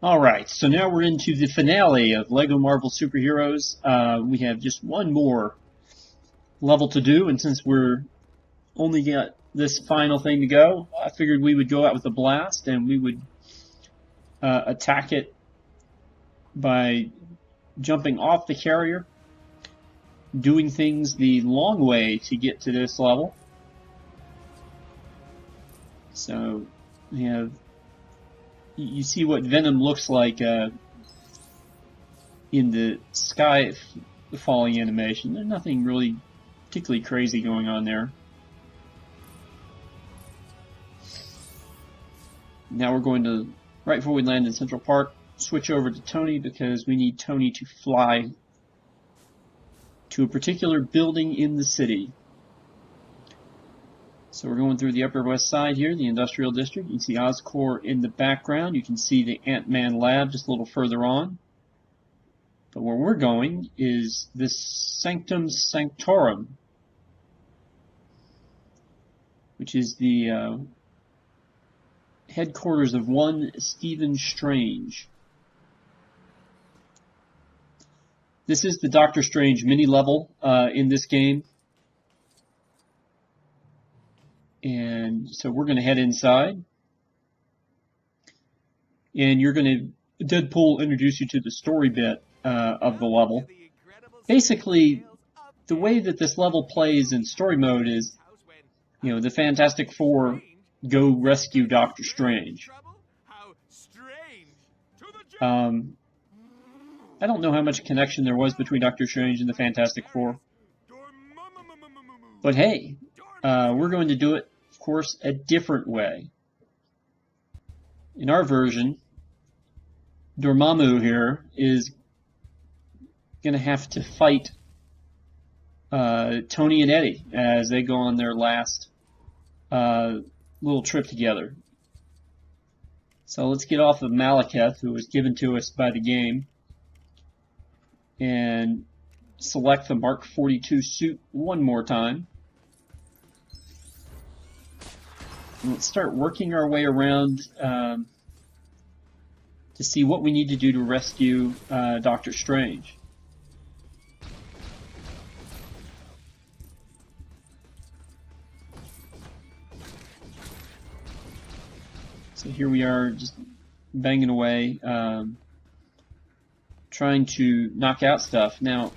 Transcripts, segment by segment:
Alright, so now we're into the finale of LEGO Marvel Superheroes. We have just one more level to do, and since we're only got this final thing to go, I figured we would go out with a blast and we would attack it by jumping off the carrier, doing things the long way to get to this level. So we have, you see what Venom looks like in the sky falling animation. There's nothing really particularly crazy going on there. Now we're going to, right before we land in Central Park, switch over to Tony because we need Tony to fly to a particular building in the city. So we're going through the Upper West Side here, the Industrial District. You can see Oscorp in the background. You can see the Ant-Man lab just a little further on. But where we're going is this Sanctum Sanctorum, which is the headquarters of one Stephen Strange. This is the Doctor Strange mini-level in this game. And so we're going to head inside. And you're going to, Deadpool introduce you to the story bit of the level. Basically, the way that this level plays in story mode is, you know, the Fantastic Four go rescue Doctor Strange. I don't know how much connection there was between Doctor Strange and the Fantastic Four. But hey, we're going to do it, of course, a different way. In our version, Dormammu here is going to have to fight Tony and Eddie as they go on their last little trip together. So let's get off of Malekith, who was given to us by the game, and select the Mark 42 suit one more time. And let's start working our way around to see what we need to do to rescue Doctor Strange. So here we are, just banging away, trying to knock out stuff. Now,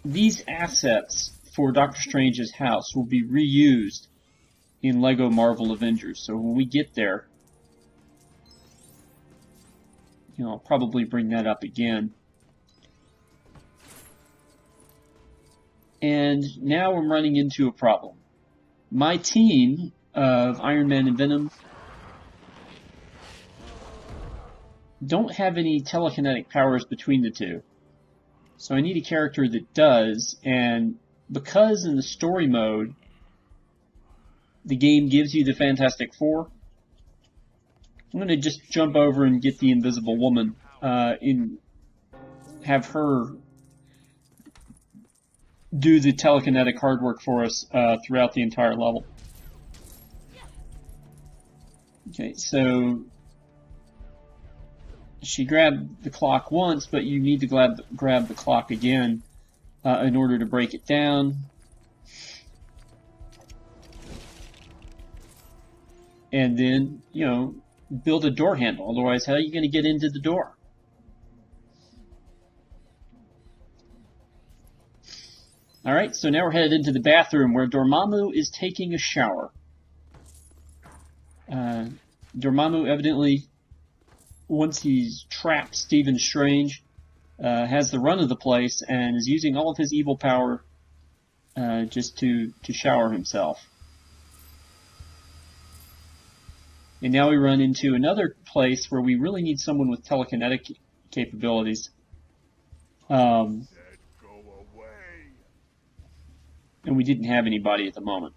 these assets for Doctor Strange's house will be reused in LEGO Marvel Avengers. So when we get there, you know, I'll probably bring that up again. And now I'm running into a problem. My team of Iron Man and Venom don't have any telekinetic powers between the two. So I need a character that does, and because in the story mode the game gives you the Fantastic Four, I'm going to just jump over and get the Invisible Woman have her do the telekinetic hard work for us throughout the entire level. Okay, so she grabbed the clock once, but you need to grab the clock again in order to break it down. And then, you know, build a door handle. Otherwise, how are you going to get into the door? Alright, so now we're headed into the bathroom where Dormammu is taking a shower. Dormammu evidently, once he's trapped Stephen Strange, has the run of the place and is using all of his evil power just to shower himself. And now we run into another place where we really need someone with telekinetic capabilities. And we didn't have anybody at the moment.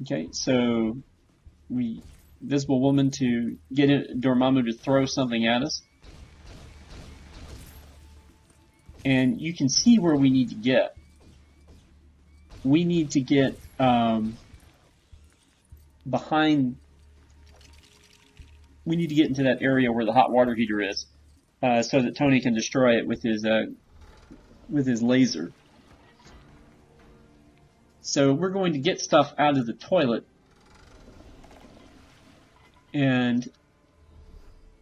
Okay, so Invisible Woman to get Dormammu to throw something at us. And you can see where we need to get. We need to get behind we need to get into that area where the hot water heater is, so that Tony can destroy it with his laser. So we're going to get stuff out of the toilet, and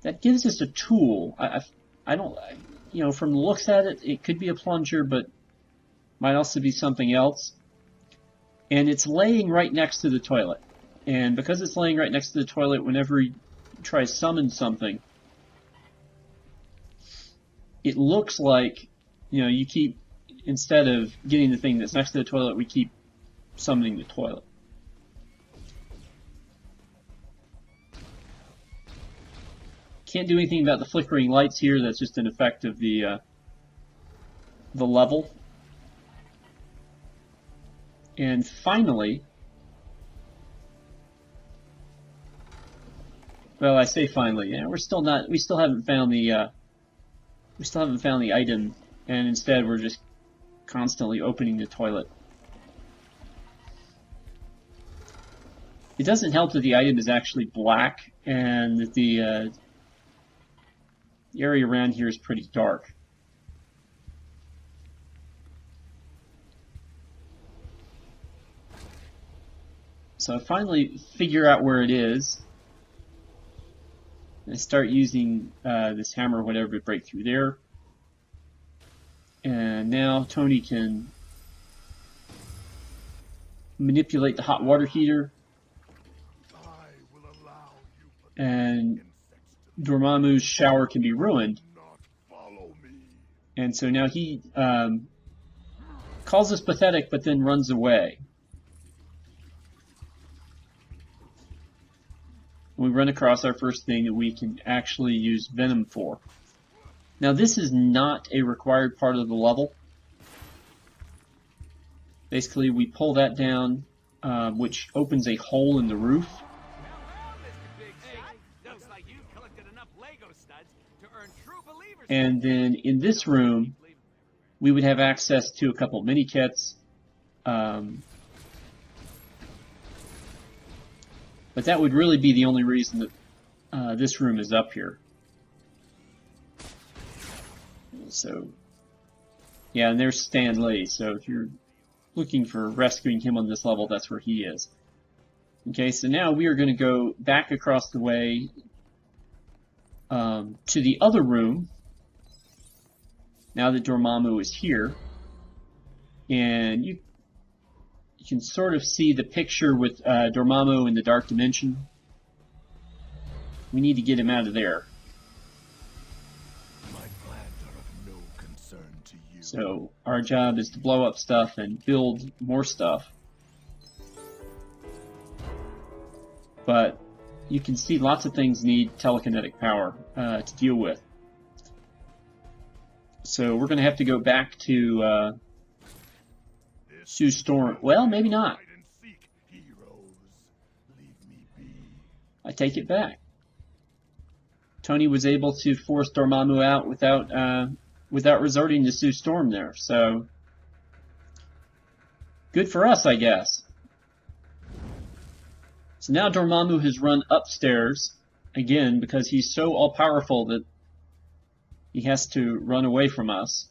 that gives us a tool. I don't, you know, from the looks at it, it could be a plunger, but might also be something else. And it's laying right next to the toilet. And because it's laying right next to the toilet, whenever you try to summon something, it looks like, you know, you keep, instead of getting the thing that's next to the toilet, we keep summoning the toilet. Can't do anything about the flickering lights here. That's just an effect of the level. And finally, well, I say finally, yeah, we still haven't found the item, and instead we're just constantly opening the toilet. It doesn't help that the item is actually black, and that the area around here is pretty dark. So I finally figure out where it is. I start using this hammer or whatever to break through there. And now Tony can manipulate the hot water heater. And Dormammu's shower can be ruined. And so now he calls us pathetic, but then runs away. We run across our first thing that we can actually use Venom for. Now this is not a required part of the level. Basically we pull that down, which opens a hole in the roof. And then in this room, we would have access to a couple mini kits. But that would really be the only reason that this room is up here. So, yeah, and there's Stan Lee. So if you're looking for rescuing him on this level, that's where he is. Okay, so now we are going to go back across the way to the other room. Now that Dormammu is here, and you can sort of see the picture with Dormammu in the Dark Dimension. We need to get him out of there. My plans are of no concern to you. So our job is to blow up stuff and build more stuff. But you can see lots of things need telekinetic power to deal with. So we're going to have to go back to Sue Storm. Well, maybe not. I take it back. Tony was able to force Dormammu out without resorting to Sue Storm there. So good for us, I guess. So now Dormammu has run upstairs again because he's so all-powerful that he has to run away from us.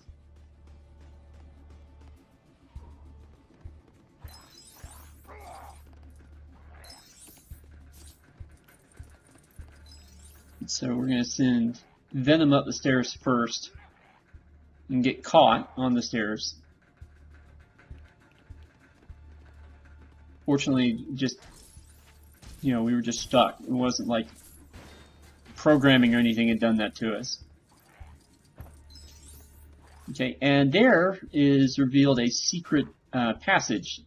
So we're going to send Venom up the stairs first and get caught on the stairs. Fortunately, we were just stuck. It wasn't like programming or anything had done that to us. Okay, and there is revealed a secret passage.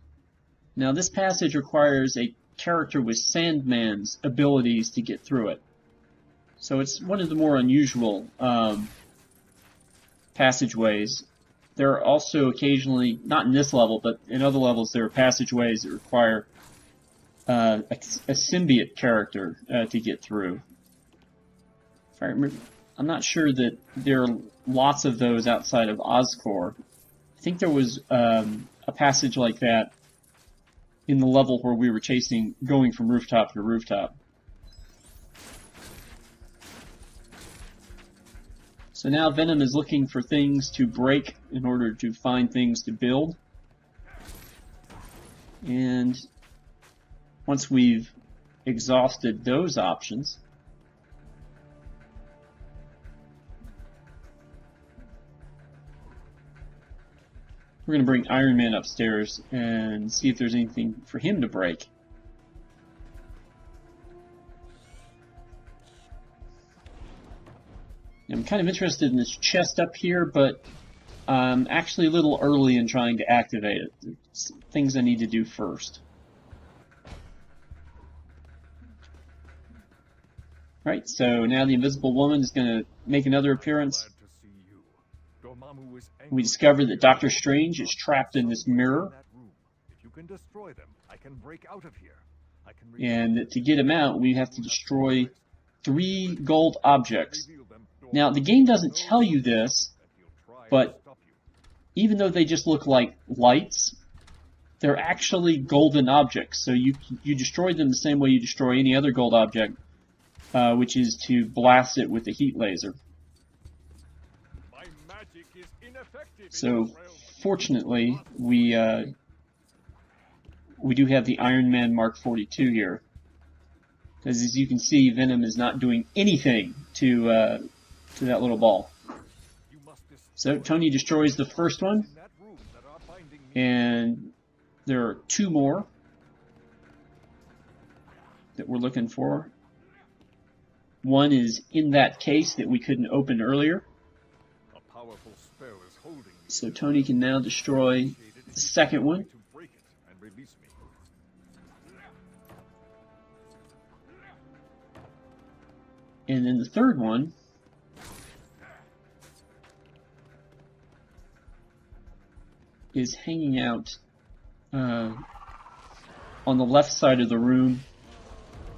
Now this passage requires a character with Sandman's abilities to get through it. So it's one of the more unusual passageways. There are also occasionally, not in this level, but in other levels, there are passageways that require a symbiote character to get through. If I remember, I'm not sure that there are lots of those outside of Oscorp. I think there was a passage like that in the level where we were going from rooftop to rooftop. So now Venom is looking for things to break in order to find things to build. And once we've exhausted those options, we're going to bring Iron Man upstairs and see if there's anything for him to break. I'm kind of interested in this chest up here, but I'm actually a little early in trying to activate it. There's things I need to do first. Right, so now the Invisible Woman is going to make another appearance. We discover that Doctor Strange is trapped in this mirror. And that to get him out, we have to destroy 3 gold objects. Now, the game doesn't tell you this, but even though they just look like lights, they're actually golden objects. So you destroy them the same way you destroy any other gold object, which is to blast it with a heat laser. So, fortunately, we do have the Iron Man Mark 42 here. Because as you can see, Venom is not doing anything to that little ball. So Tony destroys the first one, and there are 2 more that we're looking for. One is in that case that we couldn't open earlier. So Tony can now destroy the second one. And then the third one is hanging out on the left side of the room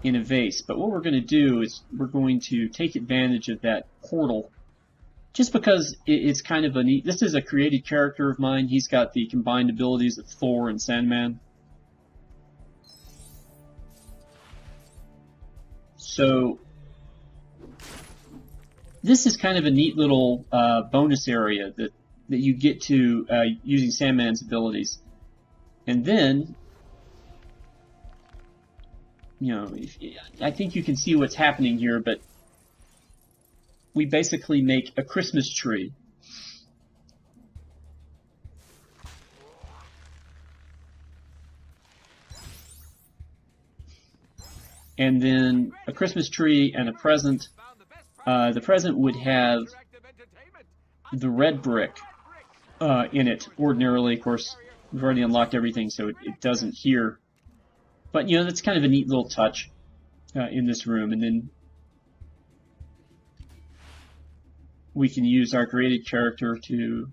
in a vase. But what we're going to do is we're going to take advantage of that portal just because it's kind of a neat... This is a created character of mine. He's got the combined abilities of Thor and Sandman. So this is kind of a neat little bonus area that you get to using Sandman's abilities. And then, you know, I think you can see what's happening here, but we basically make a Christmas tree. And then a Christmas tree and a present. The present would have the red brick in it ordinarily. Of course, we've already unlocked everything, so it doesn't here. But, you know, that's kind of a neat little touch in this room. And then we can use our created character to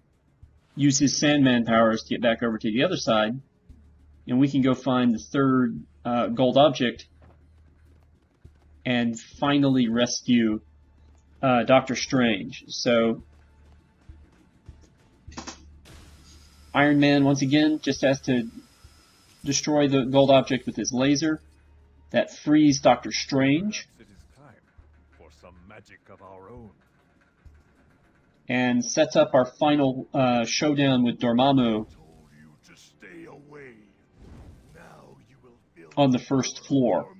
use his Sandman powers to get back over to the other side. And we can go find the third gold object and finally rescue Doctor Strange. So Iron Man, once again, just has to destroy the gold object with his laser. That frees Doctor Strange. It is time for some magic of our own. And sets up our final showdown with Dormammu on the first floor.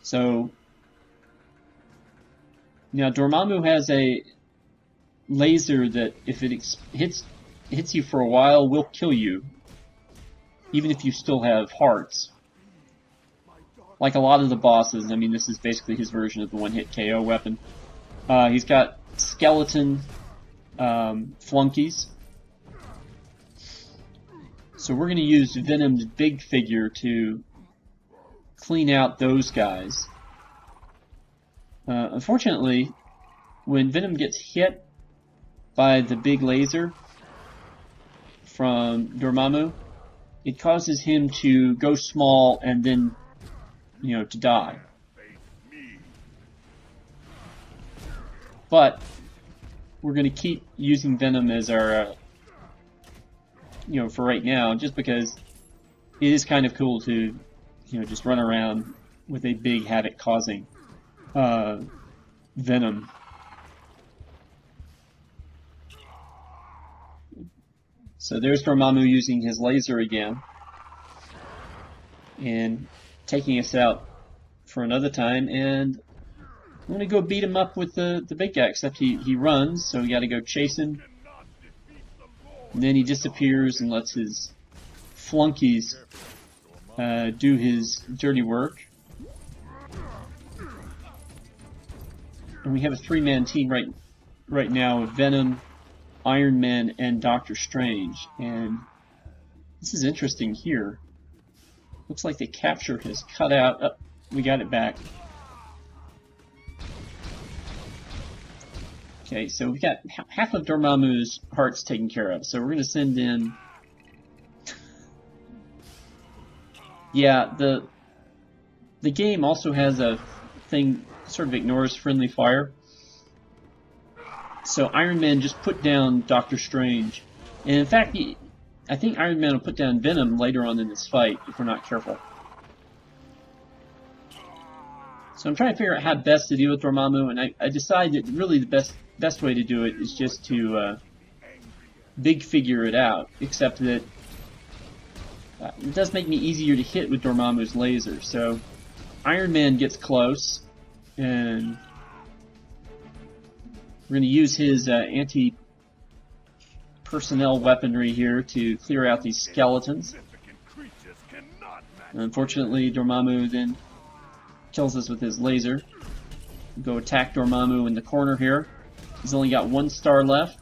So now Dormammu has a laser that if it hits you for a while will kill you, even if you still have hearts. Like a lot of the bosses, I mean, this is basically his version of the one-hit KO weapon. He's got skeleton flunkies. So we're going to use Venom's big figure to clean out those guys. Unfortunately, when Venom gets hit by the big laser from Dormammu, it causes him to go small and then, you know, to die. But we're going to keep using Venom as our, you know, for right now, just because it is kind of cool to, you know, just run around with a big havoc-causing Venom So there's Dormammu using his laser again. And taking us out for another time. And I'm going to go beat him up with the big guy, except he runs, so we got to go chase him. And then he disappears and lets his flunkies do his dirty work. And we have a three-man team right now with Venom, Iron Man, and Doctor Strange. And this is interesting here. Looks like they capture his cutout. Oh, we got it back. Okay, so we've got half of Dormammu's hearts taken care of. So we're going to send in... Yeah, the game also has a thing, sort of ignores friendly fire. So Iron Man just put down Doctor Strange. And in fact, I think Iron Man will put down Venom later on in this fight, if we're not careful. So I'm trying to figure out how best to deal with Dormammu, and I decided that really the best way to do it is just to big figure it out, except that it does make me easier to hit with Dormammu's laser. So Iron Man gets close, and we're going to use his anti-personnel weaponry here to clear out these skeletons. Unfortunately, Dormammu then kills us with his laser. Go attack Dormammu in the corner here. He's only got one heart left.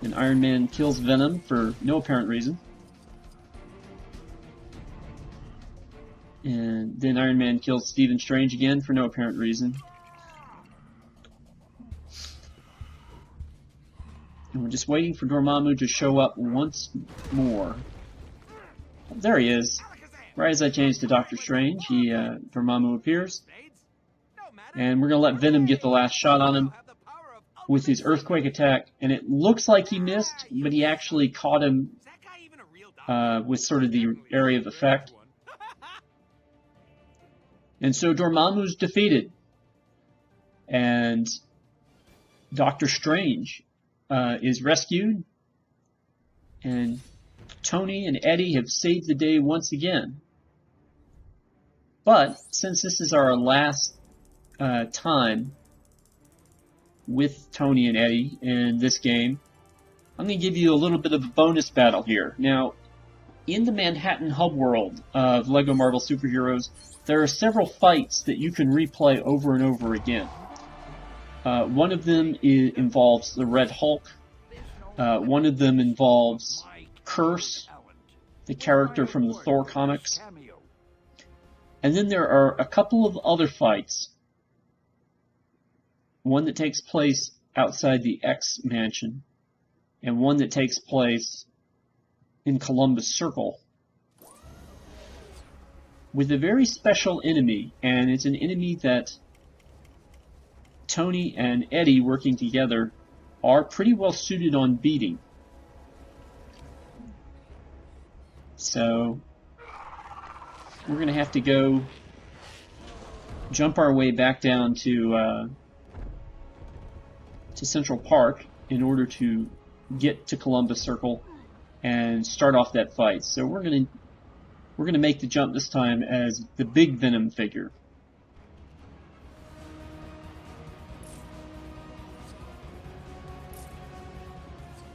And Iron Man kills Venom for no apparent reason. And then Iron Man kills Stephen Strange again for no apparent reason. And we're just waiting for Dormammu to show up once more. There he is. Right as I change to Doctor Strange, Dormammu appears. And we're going to let Venom get the last shot on him with his Earthquake attack. And it looks like he missed, but he actually caught him with sort of the area of effect. And so Dormammu's defeated. And Doctor Strange is rescued. And Tony and Eddie have saved the day once again. But since this is our last time with Tony and Eddie in this game, I'm going to give you a little bit of a bonus battle here. Now, in the Manhattan hub world of LEGO Marvel Superheroes, there are several fights that you can replay over and over again. One of them involves the Red Hulk. One of them involves Curse, the character from the Thor comics. And then there are a couple of other fights. One that takes place outside the X Mansion, and one that takes place in Columbus Circle, with a very special enemy, and it's an enemy that Tony and Eddie, working together, are pretty well suited on beating. So we're going to have to go jump our way back down to Central Park in order to get to Columbus Circle and start off that fight. So we're going to make the jump this time as the big Venom figure.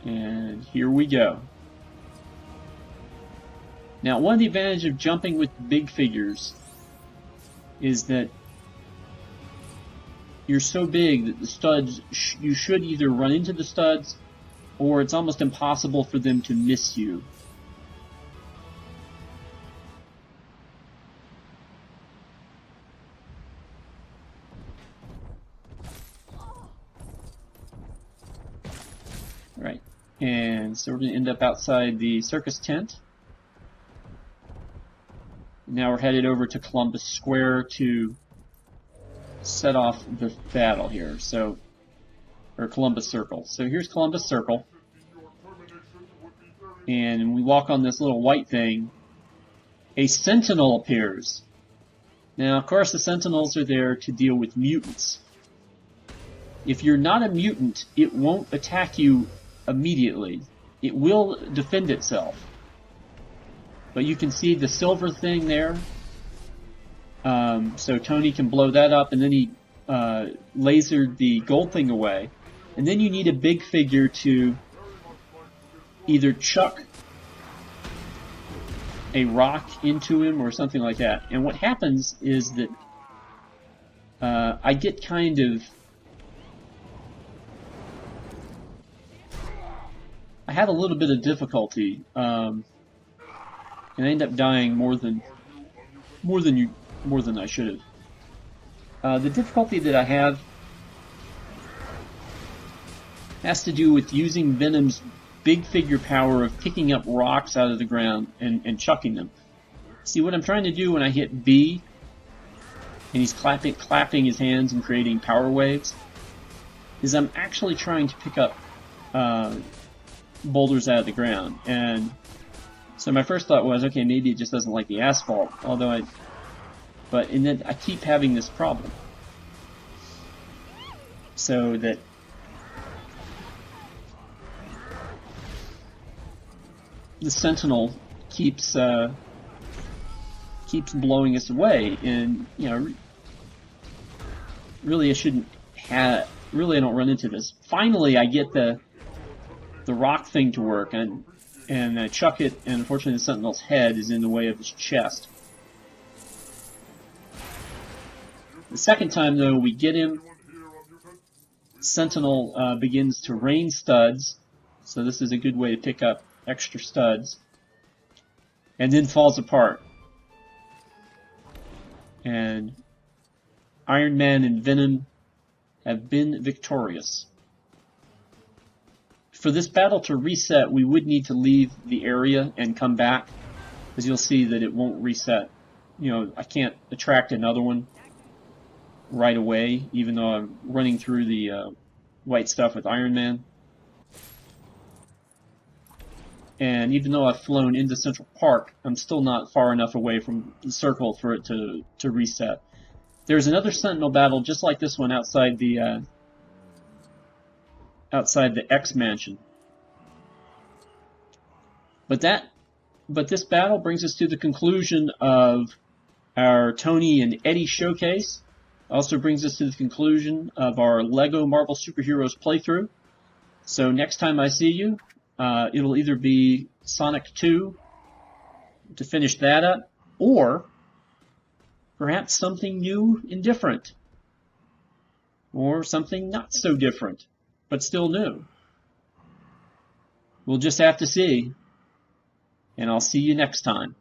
And here we go. Now, one of the advantages of jumping with big figures is that you're so big that the studs, you should either run into the studs, or it's almost impossible for them to miss you. Right, and so we're going to end up outside the circus tent. Now we're headed over to Columbus Square to set off the battle here. So, or Columbus Circle. So here's Columbus Circle. And we walk on this little white thing. A Sentinel appears. Now, of course, the Sentinels are there to deal with mutants. If you're not a mutant, it won't attack you immediately. It will defend itself. But you can see the silver thing there. So Tony can blow that up, and then he lasered the gold thing away. And then you need a big figure to either chuck a rock into him or something like that. And what happens is that I get kind of... I have a little bit of difficulty, and I end up dying more than I should have. The difficulty that I have has to do with using Venom's big figure power of picking up rocks out of the ground and chucking them. See, what I'm trying to do when I hit B, and he's clapping his hands and creating power waves, is I'm actually trying to pick up boulders out of the ground. And so my first thought was, okay, maybe it just doesn't like the asphalt. And then I keep having this problem. So that the Sentinel keeps blowing us away, and really I don't run into this. Finally, I get the rock thing to work, and I chuck it, and unfortunately the Sentinel's head is in the way of his chest. The second time, though, we get him. Sentinel begins to rain studs, so this is a good way to pick up extra studs, and then falls apart. And Iron Man and Venom have been victorious. For this battle to reset, we would need to leave the area and come back, because you'll see that it won't reset. I can't attract another one right away, even though I'm running through the white stuff with Iron Man. And even though I've flown into Central Park, I'm still not far enough away from the circle for it to reset. There's another Sentinel battle just like this one outside the X Mansion. But this battle brings us to the conclusion of our Tony and Eddie showcase. Also brings us to the conclusion of our Lego Marvel Superheroes playthrough. So next time I see you, it'll either be Sonic 2 to finish that up, or perhaps something new and different, or something not so different, but still new. We'll just have to see, and I'll see you next time.